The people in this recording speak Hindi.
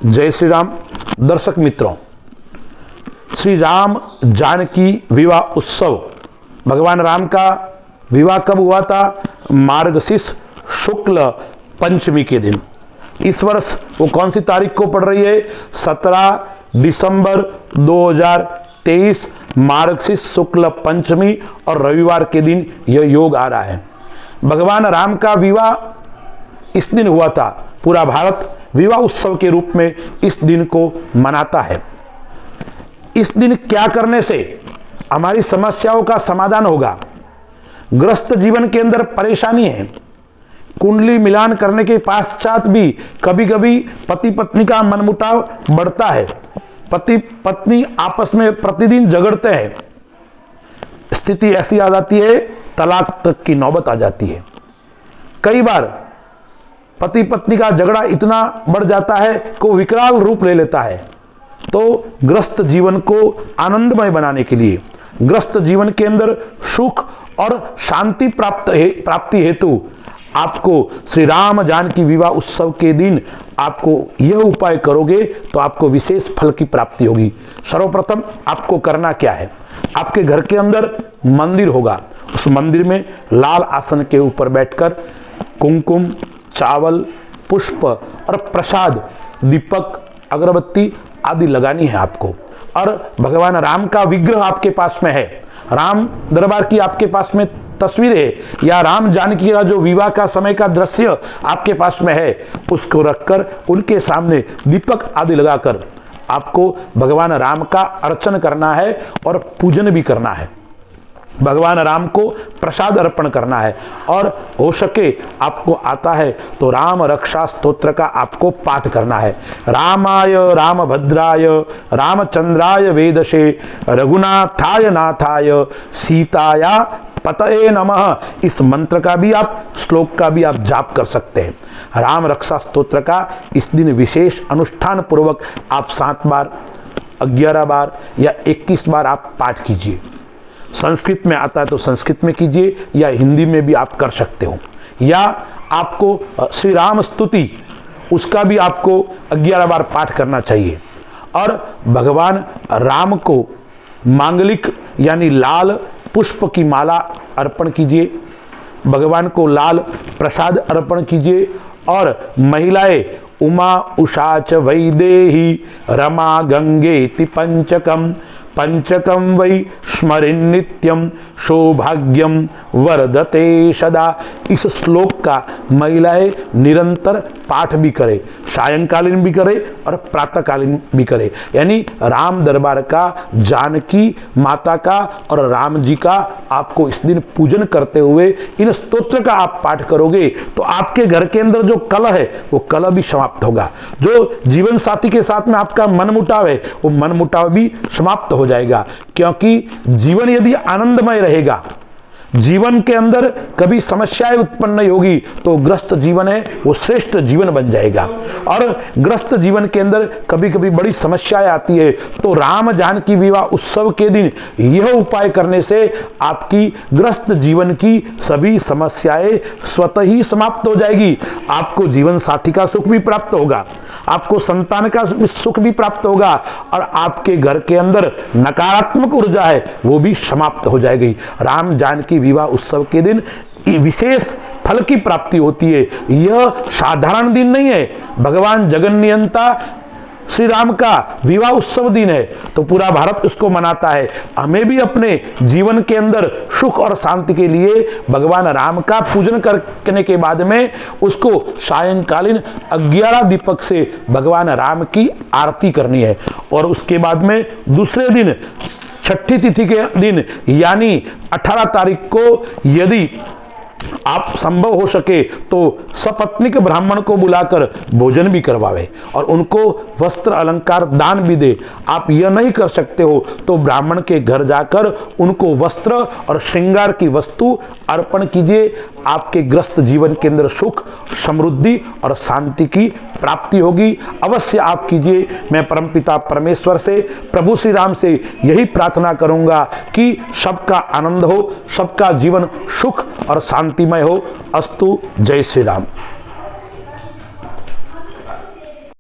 जय श्री राम। दर्शक मित्रों, श्री राम जानकी विवाह उत्सव, भगवान राम का विवाह कब हुआ था? मार्गशीर्ष शुक्ल पंचमी के दिन। इस वर्ष वो कौन सी तारीख को पड़ रही है? 17 दिसंबर 2023 मार्गशीर्ष शुक्ल पंचमी और रविवार के दिन यह योग आ रहा है। भगवान राम का विवाह इस दिन हुआ था। पूरा भारत विवाह उत्सव के रूप में इस दिन को मनाता है। इस दिन क्या करने से हमारी समस्याओं का समाधान होगा? ग्रस्त जीवन के अंदर परेशानी है, कुंडली मिलान करने के पश्चात भी कभी कभी पति पत्नी का मनमुटाव बढ़ता है, पति पत्नी आपस में प्रतिदिन झगड़ते हैं, स्थिति ऐसी आ जाती है तलाक तक की नौबत आ जाती है। कई बार पति पत्नी का झगड़ा इतना बढ़ जाता है कि वो विकराल रूप ले लेता है। तो ग्रस्त जीवन को आनंदमय बनाने के लिए, ग्रस्त जीवन के अंदर सुख और शांति प्राप्ति हेतु आपको श्री राम जानकी विवाह उत्सव के दिन आपको यह उपाय करोगे तो आपको विशेष फल की प्राप्ति होगी। सर्वप्रथम आपको करना क्या है? आपके घर के अंदर मंदिर होगा, उस मंदिर में लाल आसन के ऊपर बैठकर कुमकुम, चावल, पुष्प और प्रसाद, दीपक, अगरबत्ती आदि लगानी है आपको। और भगवान राम का विग्रह आपके पास में है, राम दरबार की आपके पास में तस्वीर है, या राम जानकी का जो विवाह का समय का दृश्य आपके पास में है, उसको रखकर उनके सामने दीपक आदि लगाकर आपको भगवान राम का अर्चन करना है और पूजन भी करना है। भगवान राम को प्रसाद अर्पण करना है और हो सके आपको आता है तो राम रक्षा स्तोत्र का आपको पाठ करना है। रामाय रामभद्राय रामचंद्राय वेदसे रघुनाथाय नाथाय सीताया पतये नमः। इस मंत्र का भी आप, श्लोक का भी आप जाप कर सकते हैं। राम रक्षा स्तोत्र का इस दिन विशेष अनुष्ठान पूर्वक आप 7 बार, 11 बार या 21 बार आप पाठ कीजिए। संस्कृत में आता है तो संस्कृत में कीजिए या हिंदी में भी आप कर सकते हो, या आपको श्री राम स्तुति उसका भी आपको 11 बार पाठ करना चाहिए। और भगवान राम को मांगलिक यानी लाल पुष्प की माला अर्पण कीजिए, भगवान को लाल प्रसाद अर्पण कीजिए। और महिलाएं उमा उषा च वैदेही रमा गंगेति पंचकम पंचकम वै स्मरिन् नित्यम सौभाग्यम वर्धते सदा। इस श्लोक का महिलाएं निरंतर पाठ भी करे, सायंकालीन भी करे और प्रातःकालीन भी करे। यानी राम दरबार का, जानकी माता का और राम जी का आपको इस दिन पूजन करते हुए इन स्तोत्र का आप पाठ करोगे तो आपके घर के अंदर जो कलह है वो कलह भी समाप्त होगा। जो जीवन साथी के साथ में आपका मनमुटाव है वो मनमुटाव भी समाप्त हो जाएगा। क्योंकि जीवन यदि आनंदमय रहेगा, जीवन के अंदर कभी समस्याएं उत्पन्न नहीं होगी तो ग्रस्त जीवन है वो श्रेष्ठ जीवन बन जाएगा। और ग्रस्त जीवन के अंदर कभी कभी बड़ी समस्याएं आती है तो राम जानकी विवाह उत्सव के दिन यह उपाय करने से आपकी ग्रस्त जीवन की सभी समस्याएं स्वतः ही समाप्त हो जाएगी। आपको जीवन साथी का सुख भी प्राप्त होगा, आपको संतान का सुख भी प्राप्त होगा और आपके घर के अंदर नकारात्मक ऊर्जा है वो भी समाप्त हो जाएगी। राम जानकी विवाह उत्सव के दिन विशेष फल की प्राप्ति होती है। यह साधारण दिन नहीं है, भगवान जगन्नियंता श्री राम का विवाह उत्सव दिन है तो पूरा भारत उसको मनाता है। हमें भी अपने जीवन के अंदर सुख और शांति के लिए भगवान राम का पूजन करने के बाद में उसको सायंकालीन 11 दीपक से भगवान राम की आरती करनी है। और उसके बाद में दूसरे दिन, छठी तिथि के दिन यानी 18 तारीख को यदि आप संभव हो सके तो सपत्नीक ब्राह्मण को बुलाकर भोजन भी करवावे और उनको वस्त्र अलंकार दान भी दे। आप यह नहीं कर सकते हो तो ब्राह्मण के घर जाकर उनको वस्त्र और श्रृंगार की वस्तु अर्पण कीजिए। आपके ग्रस्त जीवन के अंदर सुख, समृद्धि और शांति की प्राप्ति होगी। अवश्य आप कीजिए। मैं परमपिता परमेश्वर से, प्रभु श्री राम से यही प्रार्थना करूंगा कि सबका आनंद हो, सबका जीवन सुख और शांतिमय हो। अस्तु। जय श्री राम।